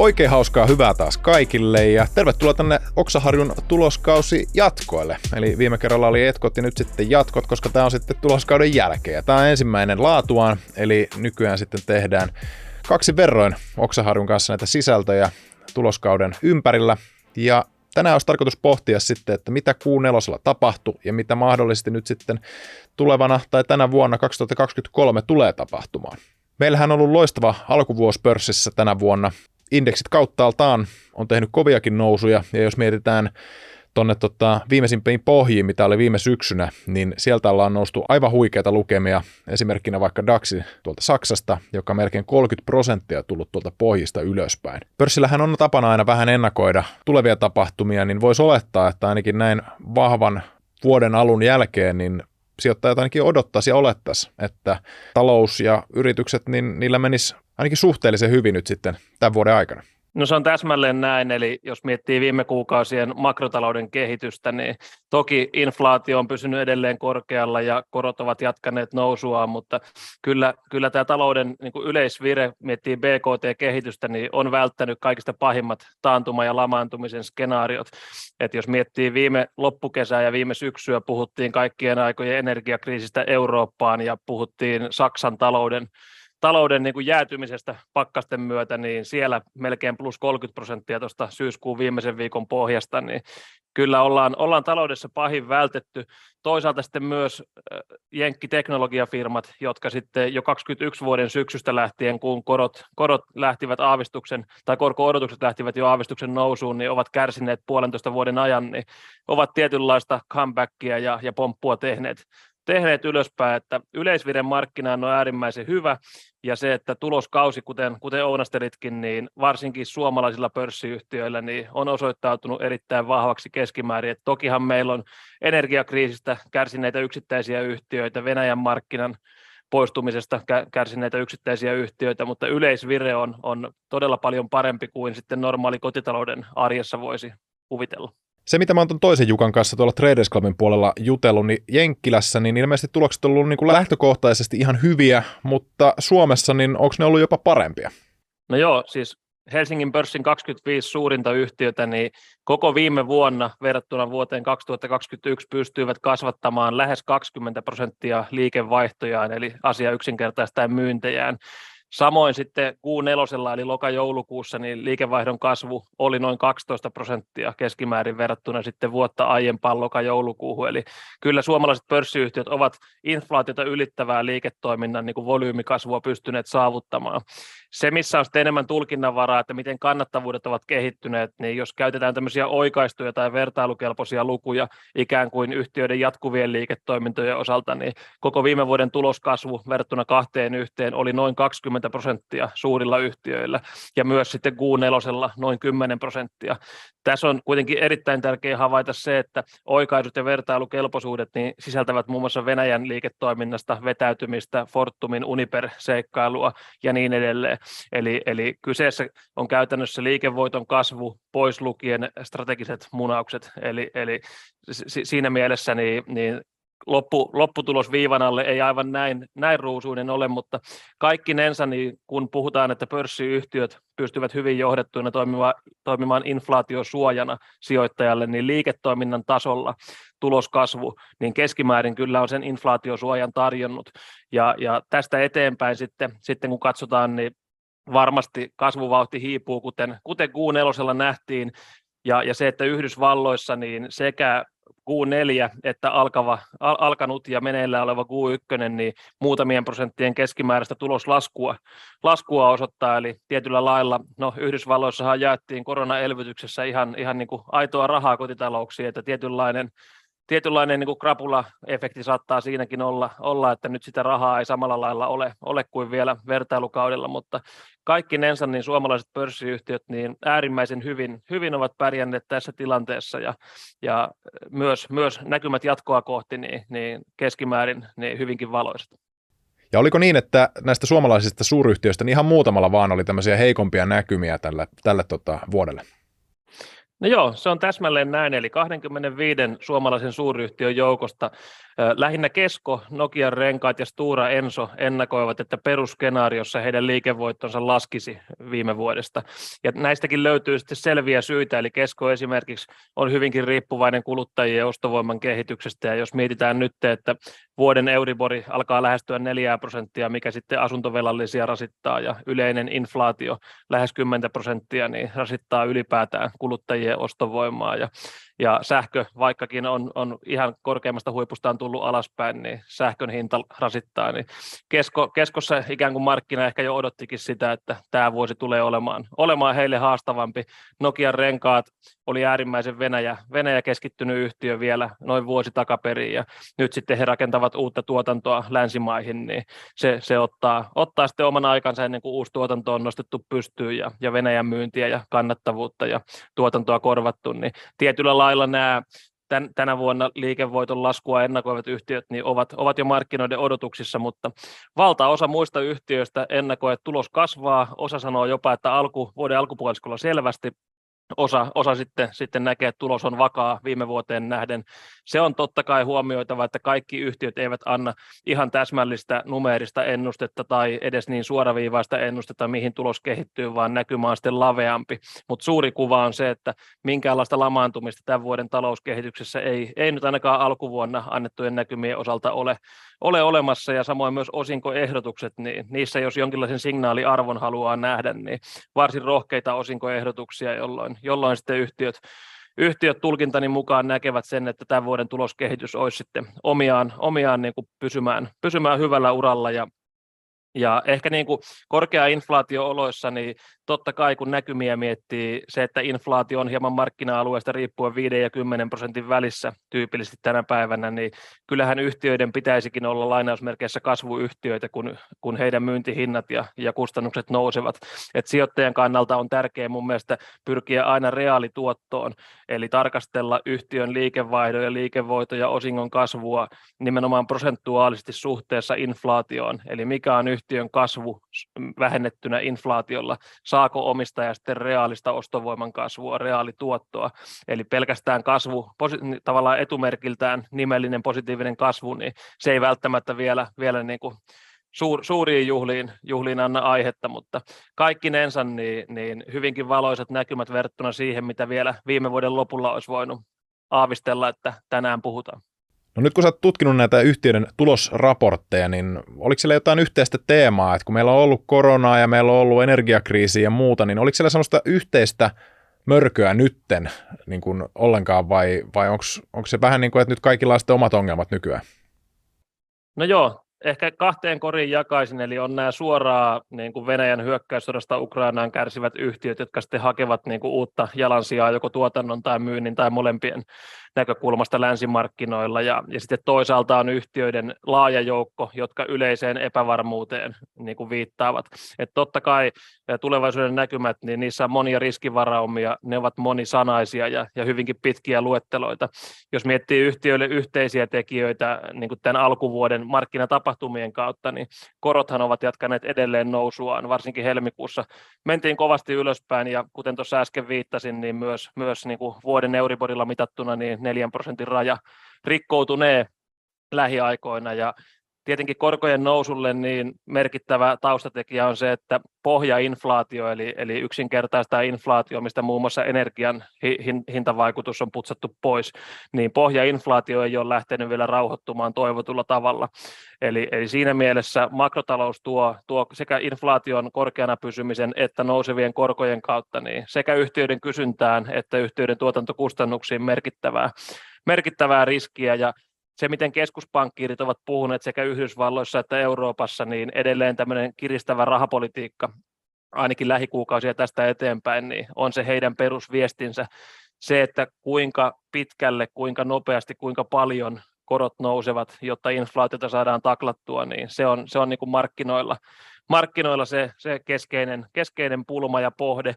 Oikein hauskaa hyvää taas kaikille ja tervetuloa tänne Oksaharjun tuloskausi jatkoille. Eli viime kerralla oli etkot ja nyt sitten jatkot, koska tämä on sitten tuloskauden jälkeen. Tämä on ensimmäinen laatuaan, eli nykyään sitten tehdään kaksi verroin Oksaharjun kanssa näitä sisältöjä tuloskauden ympärillä. Ja tänään olisi tarkoitus pohtia sitten, että mitä Q4 tapahtui ja mitä mahdollisesti nyt sitten tulevana tai tänä vuonna 2023 tulee tapahtumaan. Meillähän on ollut loistava alkuvuosi pörssissä tänä vuonna. Indeksit kauttaaltaan on tehnyt koviakin nousuja, ja jos mietitään tuonne viimeisimpiin pohjiin, mitä oli viime syksynä, niin sieltä ollaan noustu aivan huikeita lukemia. Esimerkkinä vaikka DAX tuolta Saksasta, joka melkein 30% tullut tuolta pohjista ylöspäin. Pörssillähän on tapana aina vähän ennakoida tulevia tapahtumia, niin voisi olettaa, että ainakin näin vahvan vuoden alun jälkeen, niin sijoittajat ainakin odottaisi ja olettaisi, että talous ja yritykset, niin niillä menisi ainakin suhteellisen hyvin nyt sitten tämän vuoden aikana. No se on täsmälleen näin, eli jos miettii viime kuukausien makrotalouden kehitystä, niin toki inflaatio on pysynyt edelleen korkealla ja korot ovat jatkaneet nousuaan, mutta kyllä tämä talouden niin kuin yleisvire, miettii BKT-kehitystä, niin on välttänyt kaikista pahimmat taantuma- ja lamaantumisen skenaariot. Et jos miettii viime loppukesää ja viime syksyä, puhuttiin kaikkien aikojen energiakriisistä Eurooppaan ja puhuttiin Saksan talouden niin kuin jäätymisestä pakkasten myötä, niin siellä melkein plus 30% tuosta syyskuun viimeisen viikon pohjasta, niin kyllä ollaan taloudessa pahin vältetty. Toisaalta sitten myös jenkkiteknologiafirmat, jotka sitten jo 2021 vuoden syksystä lähtien, kun korot lähtivät aavistuksen, tai korko-odotukset lähtivät jo aavistuksen nousuun, niin ovat kärsineet 1,5 vuoden ajan, niin ovat tietynlaista comebackia ja pomppua tehneet ylöspäin, että yleisvire markkinaan on äärimmäisen hyvä, ja se, että tuloskausi, kuten ounastelitkin, niin varsinkin suomalaisilla pörssiyhtiöillä niin on osoittautunut erittäin vahvaksi keskimäärin. Et tokihan meillä on energiakriisistä kärsineitä yksittäisiä yhtiöitä, Venäjän markkinan poistumisesta kärsineitä yksittäisiä yhtiöitä, mutta yleisvire on todella paljon parempi kuin sitten normaali kotitalouden arjessa voisi kuvitella. Se, mitä mä oon ton toisen Jukan kanssa tuolla Traders Clubin puolella jutellut, niin Jenkkilässä, niin ilmeisesti tulokset on ollut niin kuin lähtökohtaisesti ihan hyviä, mutta Suomessa, niin onko ne ollut jopa parempia? No joo, siis Helsingin pörssin 25 suurinta yhtiötä, niin koko viime vuonna verrattuna vuoteen 2021 pystyivät kasvattamaan lähes 20% liikevaihtojaan, eli asia yksinkertaistaen myyntejään. Samoin sitten Q4 eli loka-joulukuussa niin liikevaihdon kasvu oli noin 12% keskimäärin verrattuna sitten vuotta aiempaan loka-joulukuuhun. Eli kyllä suomalaiset pörssiyhtiöt ovat inflaatiota ylittävää liiketoiminnan niin kuin volyymikasvua pystyneet saavuttamaan. Se, missä on sitten enemmän tulkinnanvaraa, että miten kannattavuudet ovat kehittyneet, niin jos käytetään tämmöisiä oikaistuja tai vertailukelpoisia lukuja ikään kuin yhtiöiden jatkuvien liiketoimintojen osalta, niin koko viime vuoden tuloskasvu verrattuna 2:1 oli noin 20% suurilla yhtiöillä ja myös sitten Q4 noin 10%. Tässä on kuitenkin erittäin tärkeää havaita se, että oikaisut ja vertailukelpoisuudet niin sisältävät muun muassa Venäjän liiketoiminnasta vetäytymistä, Fortumin Uniper-seikkailua ja niin edelleen. Eli kyseessä on käytännössä liikevoiton kasvu pois lukien strategiset munaukset. Eli siinä mielessä niin lopputulos viivan alle ei aivan näin ruusuinen ole, mutta kaikkinensa, niin kun puhutaan, että pörssiyhtiöt pystyvät hyvin johdettuina toimimaan inflaatiosuojana sijoittajalle, niin liiketoiminnan tasolla tuloskasvu, niin keskimäärin kyllä on sen inflaatiosuojan tarjonnut. Ja tästä eteenpäin sitten kun katsotaan, niin varmasti kasvuvauhti hiipuu, kuten Q4 nähtiin, ja se, että Yhdysvalloissa niin sekä Q4 että alkanut ja meneillään oleva Q1, niin muutamien prosenttien keskimääräistä tuloslaskua osoittaa, eli tietyllä lailla, no Yhdysvalloissahan jaettiin koronaelvytyksessä ihan niin kuin aitoa rahaa kotitalouksiin, että tietynlainen niin kuin krapula-efekti saattaa siinäkin olla, että nyt sitä rahaa ei samalla lailla ole kuin vielä vertailukaudella, mutta kaikkinensa niin suomalaiset pörssiyhtiöt niin äärimmäisen hyvin ovat pärjänneet tässä tilanteessa ja myös näkymät jatkoa kohti niin keskimäärin niin hyvinkin valoiset. Ja oliko niin, että näistä suomalaisista suuryhtiöistä niin ihan muutamalla vaan oli tämmöisiä heikompia näkymiä tälle vuodelle? No joo, se on täsmälleen näin, eli 25 suomalaisen suuryhtiön joukosta lähinnä Kesko, Nokian Renkaat ja Stora Enso ennakoivat, että perusskenaariossa heidän liikevoittonsa laskisi viime vuodesta. Ja näistäkin löytyy sitten selviä syitä, eli Kesko esimerkiksi on hyvinkin riippuvainen kuluttajien ostovoiman kehityksestä, ja jos mietitään nyt, että vuoden Euribori alkaa lähestyä 4%, mikä sitten asuntovelallisia rasittaa, ja yleinen inflaatio lähes 10%, niin rasittaa ylipäätään kuluttajien ostovoimaa, ja sähkö, vaikkakin on ihan korkeimmasta huipustaan tullut alaspäin, niin sähkön hinta rasittaa, niin Keskossa ikään kuin markkina ehkä jo odottikin sitä, että tämä vuosi tulee olemaan heille haastavampi. Nokian Renkaat oli äärimmäisen Venäjä keskittynyt yhtiö vielä noin vuosi takaperin, ja nyt sitten he rakentavat uutta tuotantoa länsimaihin, niin se ottaa sitten oman aikansa ennen kuin uusi tuotanto on nostettu pystyyn, ja Venäjän myyntiä ja kannattavuutta ja tuotantoa korvattu, niin tietyllä lailla nämä tänä vuonna liikevoiton laskua ennakoivat yhtiöt niin ovat jo markkinoiden odotuksissa, mutta valtaosa muista yhtiöistä ennakoi, että tulos kasvaa, osa sanoo jopa, että vuoden alkupuoliskolla selvästi, osa sitten näkee, että tulos on vakaa viime vuoteen nähden. Se on totta kai huomioitava, että kaikki yhtiöt eivät anna ihan täsmällistä numeerista ennustetta tai edes niin suoraviivaista ennustetta, mihin tulos kehittyy, vaan näkymä on sitten laveampi. Mutta suuri kuva on se, että minkäänlaista lamaantumista tämän vuoden talouskehityksessä ei nyt ainakaan alkuvuonna annettujen näkymien osalta ole olemassa, ja samoin myös osinkoehdotukset, niin niissä jos jonkinlaisen signaaliarvon haluaa nähdä, niin varsin rohkeita osinkoehdotuksia, jolloin sitten yhtiöt tulkintani mukaan näkevät sen, että tämän vuoden tuloskehitys olisi sitten omiaan niin kuin pysymään hyvällä uralla, ja ehkä niin kuin korkea inflaatio-oloissa, niin totta kai kun näkymiä miettii se, että inflaatio on hieman markkina-alueesta riippuen 5 ja 10% välissä tyypillisesti tänä päivänä, niin kyllähän yhtiöiden pitäisikin olla lainausmerkeissä kasvuyhtiöitä, kun heidän myyntihinnat ja kustannukset nousevat. Et sijoittajan kannalta on tärkeää mun mielestä pyrkiä aina reaalituottoon, eli tarkastella yhtiön liikevaihdon ja liikevoiton ja osingon kasvua nimenomaan prosentuaalisesti suhteessa inflaatioon, eli mikä on yhtiön kasvu vähennettynä inflaatiolla, saako omistaja sitten reaalista ostovoiman kasvua, reaalituottoa, eli pelkästään kasvu, tavallaan etumerkiltään nimellinen positiivinen kasvu, niin se ei välttämättä vielä niin kuin suuriin juhliin anna aihetta, mutta kaikkinensa niin hyvinkin valoisat näkymät verrattuna siihen, mitä vielä viime vuoden lopulla olisi voinut aavistella, että tänään puhutaan. No nyt kun sä oot tutkinut näitä yhtiöiden tulosraportteja, niin oliko siellä jotain yhteistä teemaa, että kun meillä on ollut koronaa ja meillä on ollut energiakriisiä ja muuta, niin oliko siellä sellaista yhteistä mörköä nytten niin kuin ollenkaan vai onko se vähän niin kuin, että nyt kaikilla on sitten omat ongelmat nykyään? No joo, ehkä kahteen koriin jakaisin, eli on nämä suoraa niin kuin Venäjän hyökkäyssodasta Ukrainaan kärsivät yhtiöt, jotka sitten hakevat niin kuin uutta jalansijaa joko tuotannon tai myynnin tai molempien näkökulmasta länsimarkkinoilla, ja sitten toisaalta on yhtiöiden laaja joukko, jotka yleiseen epävarmuuteen niin kuin viittaavat. Että totta kai tulevaisuuden näkymät, niin niissä on monia riskivaraumia, ne ovat monisanaisia ja hyvinkin pitkiä luetteloita. Jos miettii yhtiöille yhteisiä tekijöitä niin kuin tämän alkuvuoden markkinatapahtumien kautta, niin korothan ovat jatkaneet edelleen nousuaan, varsinkin helmikuussa mentiin kovasti ylöspäin, ja kuten tuossa äsken viittasin, niin myös niin kuin vuoden Euriborilla mitattuna niin 4% raja rikkoutunee lähiaikoina, ja tietenkin korkojen nousulle niin merkittävä taustatekijä on se, että pohjainflaatio, eli yksinkertaista inflaatio, mistä muun muassa energian hintavaikutus on putsattu pois, niin pohjainflaatio ei ole lähtenyt vielä rauhoittumaan toivotulla tavalla. Eli siinä mielessä makrotalous tuo sekä inflaation korkeana pysymisen että nousevien korkojen kautta niin sekä yhtiöiden kysyntään että yhtiöiden tuotantokustannuksiin merkittävää riskiä, ja se, miten keskuspankkiirit ovat puhuneet sekä Yhdysvalloissa että Euroopassa, niin edelleen tämmöinen kiristävä rahapolitiikka, ainakin lähikuukausia tästä eteenpäin, niin on se heidän perusviestinsä. Se, että kuinka pitkälle, kuinka nopeasti, kuinka paljon korot nousevat, jotta inflaatiota saadaan taklattua, niin se on niin kuin markkinoilla se keskeinen pulma ja pohde.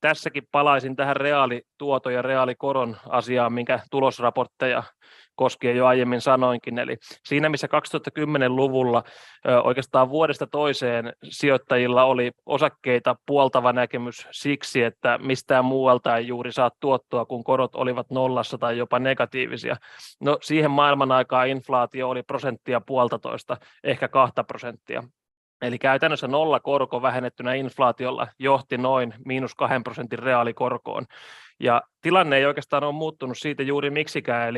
tässäkin palaisin tähän reaalituoton ja reaalikoron asiaan, minkä tulosraportteja koskien jo aiemmin sanoinkin, eli siinä missä 2010-luvulla oikeastaan vuodesta toiseen sijoittajilla oli osakkeita puoltava näkemys siksi, että mistään muualta ei juuri saa tuottoa, kun korot olivat nollassa tai jopa negatiivisia. No siihen maailman aikaan inflaatio oli 1,5%, ehkä 2%. Eli käytännössä nollakorko vähennettynä inflaatiolla johti noin -2% reaalikorkoon. Ja tilanne ei oikeastaan ole muuttunut siitä juuri miksikään,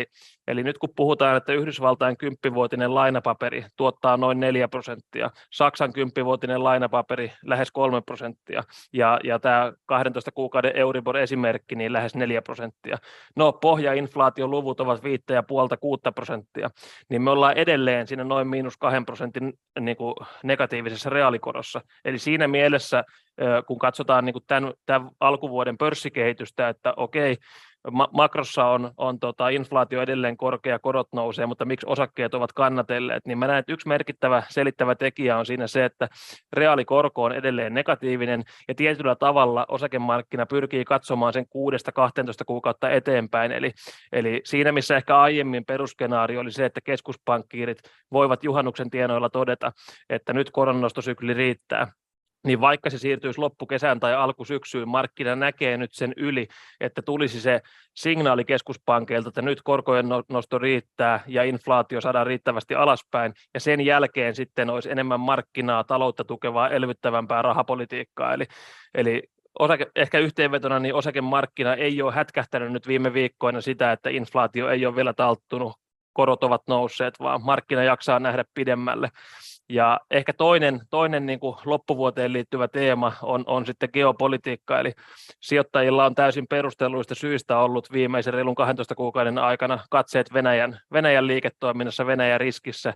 eli nyt kun puhutaan, että Yhdysvaltain 10-vuotinen lainapaperi tuottaa noin 4%, Saksan 10-vuotinen lainapaperi lähes 3%, ja tämä 12 kuukauden Euribor esimerkki niin lähes 4%. No pohjainflaatioluvut ovat 5,5–6%, niin me ollaan edelleen siinä noin -2% niin kuin negatiivisessa reaalikorossa. Eli siinä mielessä, kun katsotaan niin kuin tämän alkuvuoden pörssikehitystä, että okei, makrossa on inflaatio edelleen korkea, korot nousee, mutta miksi osakkeet ovat kannatelleet, niin mä näen, että yksi merkittävä selittävä tekijä on siinä se, että reaalikorko on edelleen negatiivinen, ja tietyllä tavalla osakemarkkina pyrkii katsomaan sen 6–12 kuukautta eteenpäin, eli siinä missä ehkä aiemmin perusskenaario oli se, että keskuspankkiirit voivat juhannuksen tienoilla todeta, että nyt koronnostosykli riittää, niin vaikka se siirtyisi loppukesään tai alkusyksyyn, markkina näkee nyt sen yli, että tulisi se signaali keskuspankeilta, että nyt korkojen nosto riittää ja inflaatio saadaan riittävästi alaspäin, ja sen jälkeen sitten olisi enemmän markkinaa, taloutta tukevaa, elvyttävämpää rahapolitiikkaa. Eli ehkä yhteenvetona, niin osakemarkkina ei ole hätkähtänyt nyt viime viikkoina sitä, että inflaatio ei ole vielä talttunut, korot ovat nousseet, vaan markkina jaksaa nähdä pidemmälle. Ja ehkä toinen niin kuin loppuvuoteen liittyvä teema on sitten geopolitiikka, eli sijoittajilla on täysin perustelluista syistä ollut viimeisen reilun 12 kuukauden aikana katseet Venäjän liiketoiminnassa, Venäjän riskissä,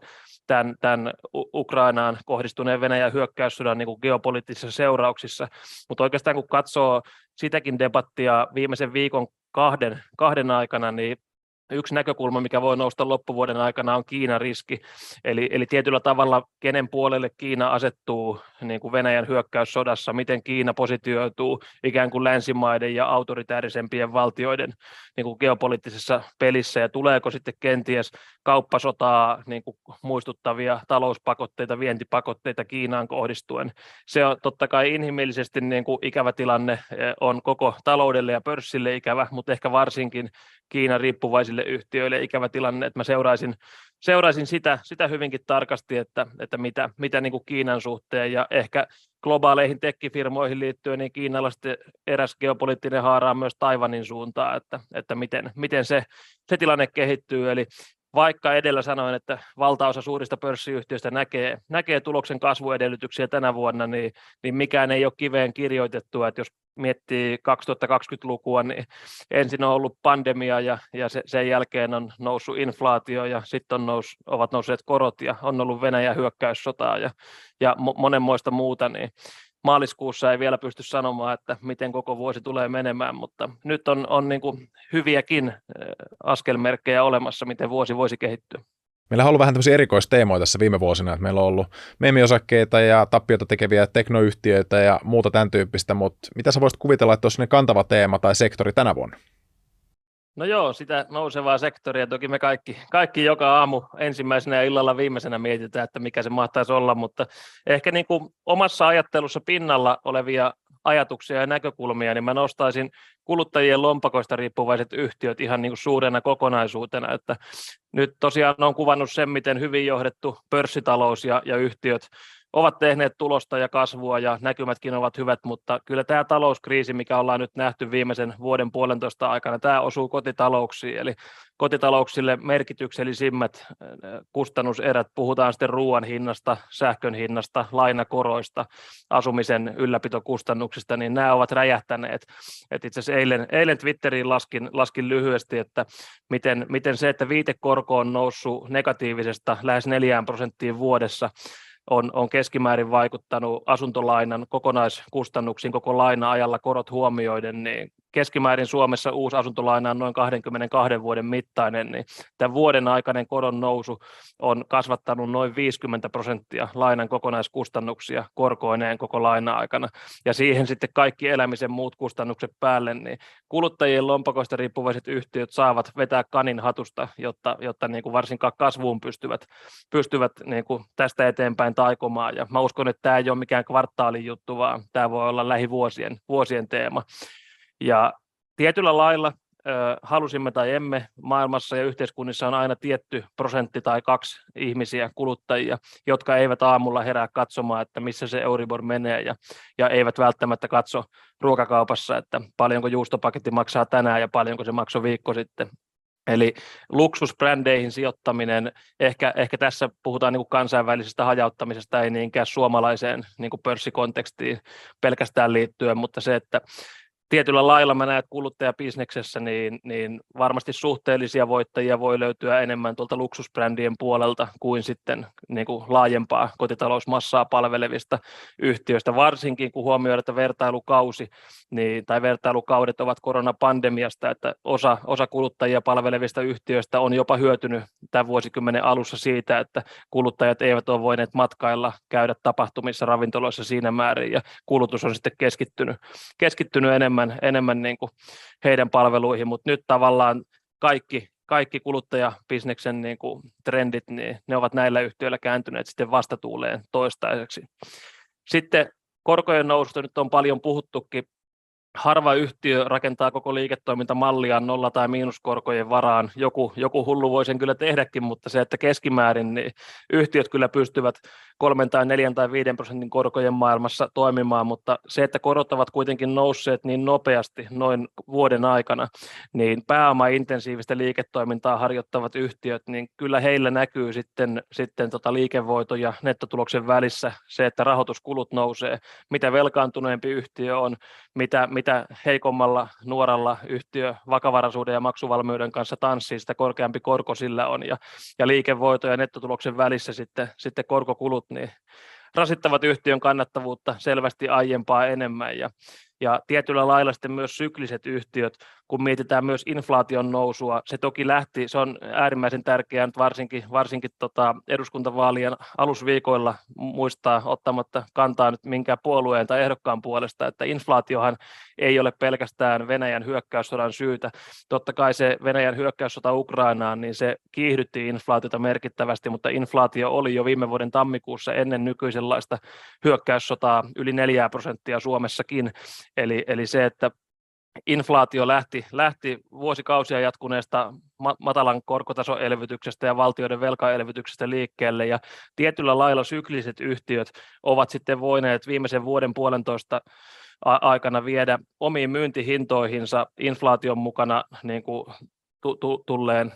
tämän Ukrainaan kohdistuneen Venäjän hyökkäyssodan niin kuin geopoliittisissa seurauksissa, mutta oikeastaan kun katsoo sitäkin debattia viimeisen viikon kahden aikana, niin yksi näkökulma, mikä voi nousta loppuvuoden aikana, on Kiinan riski, eli tietyllä tavalla kenen puolelle Kiina asettuu niin kuin Venäjän hyökkäyssodassa, miten Kiina positioituu ikään kuin länsimaiden ja autoritäärisempien valtioiden niin kuin geopoliittisessa pelissä, ja tuleeko sitten kenties kauppasotaa niin kuin muistuttavia talouspakotteita, vientipakotteita Kiinaan kohdistuen. Se on totta kai inhimillisesti niin kuin ikävä tilanne, on koko taloudelle ja pörssille ikävä, mutta ehkä varsinkin Kiinan riippuvaisille yhtiöille ikävä tilanne, että mä seuraisin sitä hyvinkin tarkasti, että mitä niin kuin Kiinan suhteen ja ehkä globaaleihin tekkifirmoihin liittyen, niin kiinalaiset eräs geopoliittinen haara on myös Taiwanin suuntaan, että miten se tilanne kehittyy, eli vaikka edellä sanoin, että valtaosa suurista pörssiyhtiöistä näkee tuloksen kasvuedellytyksiä tänä vuonna, niin mikään ei ole kiveen kirjoitettua, että jos miettii 2020-lukua, niin ensin on ollut pandemia ja sen jälkeen on noussut inflaatio ja sitten ovat nousseet korot ja on ollut Venäjän hyökkäyssotaa ja monenmoista muuta, niin maaliskuussa ei vielä pysty sanomaan, että miten koko vuosi tulee menemään, mutta nyt on niin kuin hyviäkin askelmerkkejä olemassa, miten vuosi voisi kehittyä. Meillä on ollut vähän tämmöisiä erikoisteemoja tässä viime vuosina, että meillä on ollut meemiosakkeita ja tappiota tekeviä teknoyhtiöitä ja muuta tämän tyyppistä, mutta mitä sä voisit kuvitella, että olisi kantava teema tai sektori tänä vuonna? No joo, sitä nousevaa sektoria. Toki me kaikki joka aamu ensimmäisenä ja illalla viimeisenä mietitään, että mikä se mahtaisi olla, mutta ehkä niin kuin omassa ajattelussa pinnalla olevia ajatuksia ja näkökulmia, niin mä nostaisin kuluttajien lompakoista riippuvaiset yhtiöt ihan niin kuin suurena kokonaisuutena, että nyt tosiaan on kuvannut sen, miten hyvin johdettu pörssitalous ja yhtiöt ovat tehneet tulosta ja kasvua ja näkymätkin ovat hyvät, mutta kyllä tämä talouskriisi, mikä ollaan nyt nähty viimeisen vuoden puolentoista aikana, tämä osuu kotitalouksiin, eli kotitalouksille merkityksellisimmät kustannuserät, puhutaan sitten ruoan hinnasta, sähkön hinnasta, lainakoroista, asumisen ylläpitokustannuksista, niin nämä ovat räjähtäneet. Et itse asiassa eilen Twitteriin laskin lyhyesti, että miten se, että viitekorko on noussut negatiivisesta lähes 4% vuodessa, on keskimäärin vaikuttanut asuntolainan kokonaiskustannuksiin koko laina-ajalla korot huomioiden niin keskimäärin Suomessa uusi asuntolaina on noin 22 vuoden mittainen, niin tämän vuoden aikainen koron nousu on kasvattanut noin 50% lainan kokonaiskustannuksia korkoineen koko laina-aikana, ja siihen sitten kaikki elämisen muut kustannukset päälle, niin kuluttajien lompakoista riippuvaiset yhtiöt saavat vetää kanin hatusta, jotta niin kuin varsinkaan kasvuun pystyvät niin kuin tästä eteenpäin taikomaan, ja mä uskon, että tämä ei ole mikään kvartaalin juttu, vaan tämä voi olla lähivuosien teema. Ja tietyllä lailla halusimme tai emme, maailmassa ja yhteiskunnissa on aina tietty prosentti tai 2 ihmisiä, kuluttajia, jotka eivät aamulla herää katsomaan, että missä se Euribor menee, ja eivät välttämättä katso ruokakaupassa, että paljonko juustopaketti maksaa tänään ja paljonko se maksoi viikko sitten. Eli luksusbrändeihin sijoittaminen, ehkä tässä puhutaan niin kuin kansainvälisestä hajauttamisesta, ei niinkään suomalaiseen niin kuin pörssikontekstiin pelkästään liittyen, mutta se, että tietyllä lailla mä näen, että kuluttajabisneksessä niin varmasti suhteellisia voittajia voi löytyä enemmän tuolta luksusbrändien puolelta kuin sitten niin kuin laajempaa kotitalousmassaa palvelevista yhtiöistä, varsinkin kun huomioidaan, että vertailukausi tai vertailukaudet ovat koronapandemiasta, että osa kuluttajia palvelevista yhtiöistä on jopa hyötynyt tämän vuosikymmenen alussa siitä, että kuluttajat eivät ole voineet matkailla, käydä tapahtumissa, ravintoloissa siinä määrin, ja kulutus on sitten keskittynyt enemmän niin kuin heidän palveluihin, mutta nyt tavallaan kaikki kuluttajabisneksen niin kuin trendit, niin ne ovat näillä yhtiöillä kääntyneet sitten vastatuuleen toistaiseksi. Sitten korkojen noususta nyt on paljon puhuttukin. Harva yhtiö rakentaa koko liiketoimintamalliaan nolla- tai miinuskorkojen varaan. Joku hullu voi sen kyllä tehdäkin, mutta se, että keskimäärin niin yhtiöt kyllä pystyvät 3 tai 4 tai 5% korkojen maailmassa toimimaan, mutta se, että korot ovat kuitenkin nousseet niin nopeasti noin vuoden aikana, niin pääomaintensiivistä liiketoimintaa harjoittavat yhtiöt, niin kyllä heillä näkyy sitten liikevoiton ja nettotuloksen välissä se, että rahoituskulut nousee. Mitä velkaantuneempi yhtiö on, mitä heikommalla nuoralla yhtiö vakavaraisuuden ja maksuvalmiuden kanssa tanssii, sitä korkeampi korko sillä on, ja liikevoito ja nettotuloksen välissä sitten korkokulut niin rasittavat yhtiön kannattavuutta selvästi aiempaa enemmän, ja tietyllä lailla sitten myös sykliset yhtiöt, kun mietitään myös inflaation nousua, se toki se on äärimmäisen tärkeää nyt varsinkin eduskuntavaalien alusviikoilla muistaa ottamatta kantaa nyt minkään puolueen tai ehdokkaan puolesta, että inflaatiohan ei ole pelkästään Venäjän hyökkäyssodan syytä. Totta kai se Venäjän hyökkäyssota Ukrainaan, niin se kiihdytti inflaatiota merkittävästi, mutta inflaatio oli jo viime vuoden tammikuussa ennen nykyisenlaista hyökkäyssotaa yli 4% Suomessakin, eli se, että inflaatio lähti vuosikausia jatkuneesta matalan korkotason elvytyksestä ja valtioiden velkaelvytyksestä liikkeelle, ja tietyllä lailla sykliset yhtiöt ovat sitten voineet viimeisen vuoden puolentoista aikana viedä omiin myyntihintoihinsa inflaation mukana niin kuin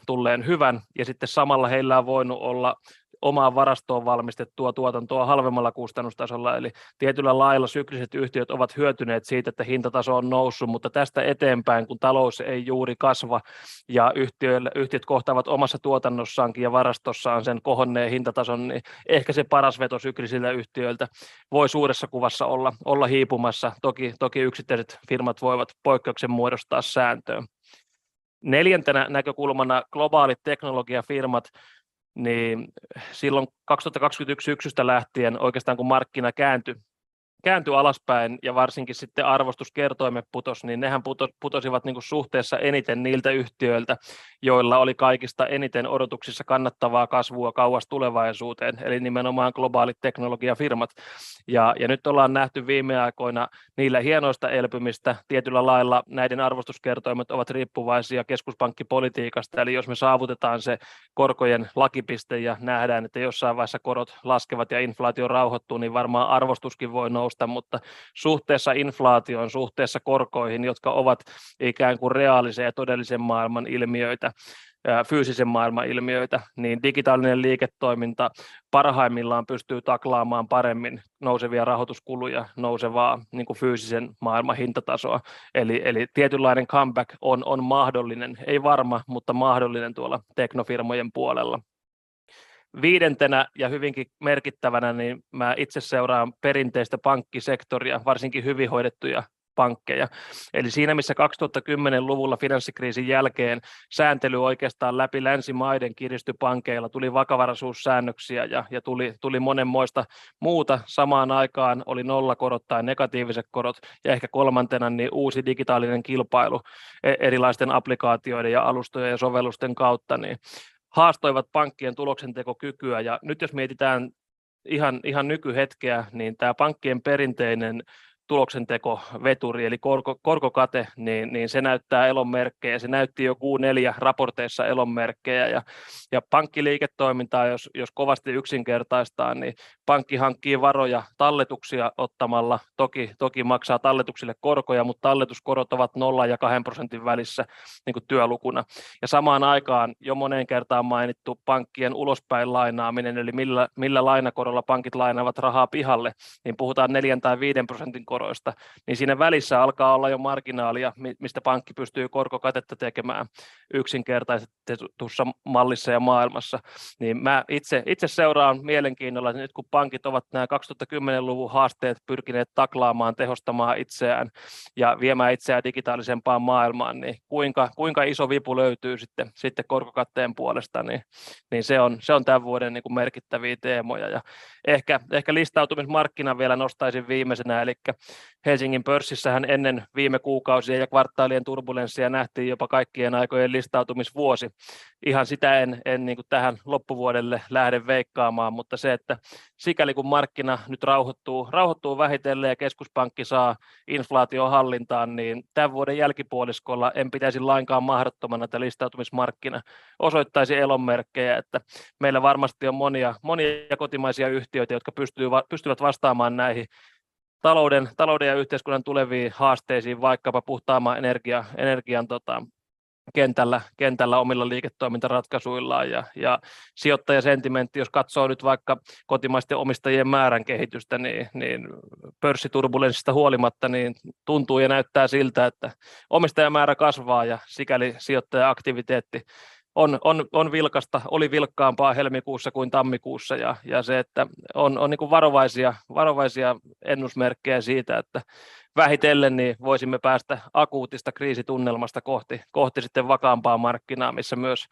tulleen hyvän, ja sitten samalla heillä on voinut olla omaan varastoon valmistettua tuotantoa halvemmalla kustannustasolla, eli tietyllä lailla sykliset yhtiöt ovat hyötyneet siitä, että hintataso on noussut, mutta tästä eteenpäin, kun talous ei juuri kasva ja yhtiöt kohtaavat omassa tuotannossaankin ja varastossaan sen kohonneen hintatason, niin ehkä se paras veto syklisillä yhtiöiltä voi suuressa kuvassa olla hiipumassa. Toki yksittäiset firmat voivat poikkeuksen muodostaa sääntöön. 4. näkökulmana globaalit teknologiafirmat, niin silloin 2021 syksystä lähtien oikeastaan kun markkina kääntyi alaspäin ja varsinkin sitten arvostuskertoimet putosi, niin nehän putosivat niin kuin suhteessa eniten niiltä yhtiöiltä, joilla oli kaikista eniten odotuksissa kannattavaa kasvua kauas tulevaisuuteen, eli nimenomaan globaalit teknologiafirmat. Ja nyt ollaan nähty viime aikoina niillä hienoista elpymistä. Tietyllä lailla näiden arvostuskertoimet ovat riippuvaisia keskuspankkipolitiikasta, eli jos me saavutetaan se korkojen lakipiste ja nähdään, että jossain vaiheessa korot laskevat ja inflaatio rauhoittuu, niin varmaan arvostuskin voi nousta, mutta suhteessa inflaatioon, suhteessa korkoihin, jotka ovat ikään kuin reaalisen ja todellisen maailman ilmiöitä, fyysisen maailman ilmiöitä, niin digitaalinen liiketoiminta parhaimmillaan pystyy taklaamaan paremmin nousevia rahoituskuluja, nousevaa niin kuin fyysisen maailman hintatasoa. Eli tietynlainen comeback on mahdollinen, ei varma, mutta mahdollinen tuolla teknofirmojen puolella. 5. ja hyvinkin merkittävänä, niin mä itse seuraan perinteistä pankkisektoria, varsinkin hyvin hoidettuja pankkeja. Eli siinä, missä 2010-luvulla finanssikriisin jälkeen sääntely oikeastaan läpi länsimaiden kiristyi pankeilla, tuli vakavaraisuussäännöksiä ja tuli monenmoista muuta. Samaan aikaan oli nollakorot tai negatiiviset korot ja ehkä kolmantena niin uusi digitaalinen kilpailu erilaisten applikaatioiden ja alustojen ja sovellusten kautta, niin haastoivat pankkien tuloksentekokykyä. Ja nyt jos mietitään ihan nykyhetkeä, niin tämä pankkien perinteinen tuloksentekoveturi, eli korkokate, niin se näyttää elonmerkkejä, se näytti jo Q4-raporteissa elonmerkkejä, ja pankkiliiketoimintaa, jos kovasti yksinkertaistaa, niin pankki hankkii varoja talletuksia ottamalla, toki maksaa talletuksille korkoja, mutta talletuskorot ovat 0 ja 2% välissä niin kuin työlukuna, ja samaan aikaan jo moneen kertaan mainittu pankkien ulospäin lainaaminen, eli millä lainakorolla pankit lainaavat rahaa pihalle, niin puhutaan 4 tai 5% koroista, niin siinä välissä alkaa olla jo marginaalia, mistä pankki pystyy korkokatetta tekemään yksinkertaistetussa mallissa ja maailmassa. Niin mä itse seuraan mielenkiinnolla, että nyt kun pankit ovat nämä 2010-luvun haasteet pyrkineet taklaamaan, tehostamaan itseään ja viemään itseään digitaalisempaan maailmaan, niin kuinka iso vipu löytyy sitten korkokatteen puolesta, niin se on tämän vuoden niin kuin merkittäviä teemoja. Ja ehkä listautumismarkkinan vielä nostaisin viimeisenä, eli Helsingin pörssissähän ennen viime kuukausien ja kvartaalien turbulenssia nähtiin jopa kaikkien aikojen listautumisvuosi. Ihan sitä en niin kuin tähän loppuvuodelle lähde veikkaamaan, mutta se, että sikäli kun markkina nyt rauhoittuu vähitellen ja keskuspankki saa inflaation hallintaan, niin tämän vuoden jälkipuoliskolla en pitäisi lainkaan mahdottomana, että listautumismarkkina osoittaisi elonmerkkejä, että meillä varmasti on monia kotimaisia yhtiöitä, jotka pystyvät vastaamaan näihin talouden ja yhteiskunnan tuleviin haasteisiin, vaikkapa puhtaamman energian kentällä omilla liiketoimintaratkaisuillaan ja sijoittajasentimentti, jos katsoo nyt vaikka kotimaisten omistajien määrän kehitystä, niin pörssiturbulenssista huolimatta niin tuntuu ja näyttää siltä, että omistajamäärä kasvaa ja sikäli sijoittaja-aktiviteetti on vilkasta, oli vilkkaampaa helmikuussa kuin tammikuussa ja se, että on niin kuin varovaisia ennusmerkkejä siitä, että vähitellen niin voisimme päästä akuutista kriisitunnelmasta kohti sitten vakaampaa markkinaa, missä myös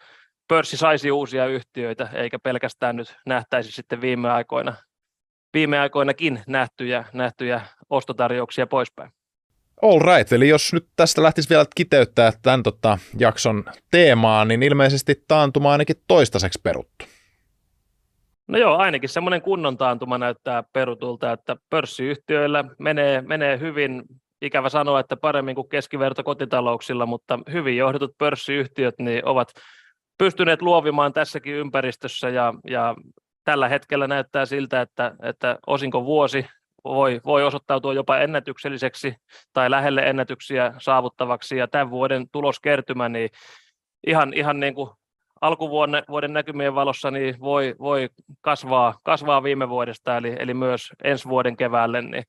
pörssi saisi uusia yhtiöitä, eikä pelkästään nyt nähtäisi sitten viime aikoinakin nähtyjä ostotarjouksia poispäin. All right, eli jos nyt tästä lähtisi vielä kiteyttää tämän jakson teemaa, niin ilmeisesti taantuma ainakin toistaiseksi peruttu. No joo, ainakin semmoinen kunnon taantuma näyttää perutulta, että pörssiyhtiöillä menee hyvin, ikävä sanoa, että paremmin kuin keskiverto kotitalouksilla, mutta hyvin johdetut pörssiyhtiöt niin ovat pystyneet luovimaan tässäkin ympäristössä ja tällä hetkellä näyttää siltä, että osinkovuosi voi osoittautua jopa ennätykselliseksi tai lähelle ennätyksiä saavuttavaksi, ja tämän vuoden tuloskertymä niin ihan niin kuin alkuvuoden näkymien valossa niin voi kasvaa viime vuodesta, eli myös ensi vuoden keväälle niin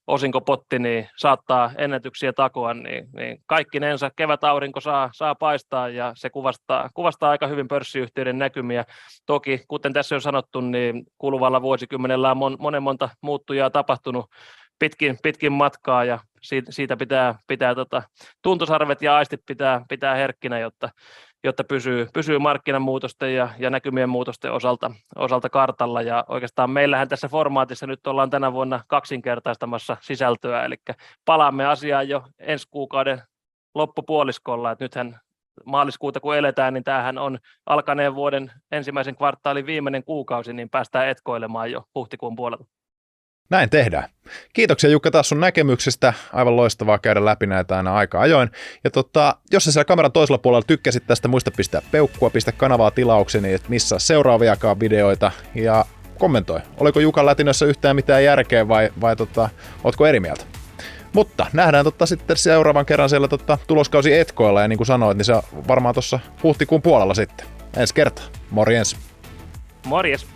osinkopotti niin saattaa ennätyksiä takoa, niin kaikkinensa kevätaurinko saa paistaa, ja se kuvastaa aika hyvin pörssiyhtiöiden näkymiä. Toki, kuten tässä on sanottu, niin kuluvalla vuosikymmenellä on monta muuttujaa tapahtunut pitkin matkaa, ja siitä pitää tuntosarvet ja aistit pitää herkkinä, jotta pysyy markkinamuutosten ja näkymien muutosten osalta kartalla, ja oikeastaan meillähän tässä formaatissa nyt ollaan tänä vuonna kaksinkertaistamassa sisältöä, eli palaamme asiaan jo ensi kuukauden loppupuoliskolla, että nythän maaliskuuta kun eletään, niin tämähän on alkaneen vuoden ensimmäisen kvartaalin viimeinen kuukausi, niin päästään etkoilemaan jo huhtikuun puolella. Näin tehdään. Kiitoksia Jukka taas sun näkemyksestä. Aivan loistavaa käydä läpi näitä aina aika ajoin. Ja jos sä siellä kameran toisella puolella tykkäsit tästä, muista pistää peukkua, pistä kanavaa tilaukseni, että missä seuraaviakaan videoita, ja kommentoi. Oliko Jukan lätinössä yhtään mitään järkeä vai ootko eri mieltä? Mutta nähdään sitten seuraavan kerran siellä tuloskausi etkoilla, ja niin kuin sanoit, niin se on varmaan tuossa huhtikuun puolella sitten. Ensi kertaa. Morjens. Morjes.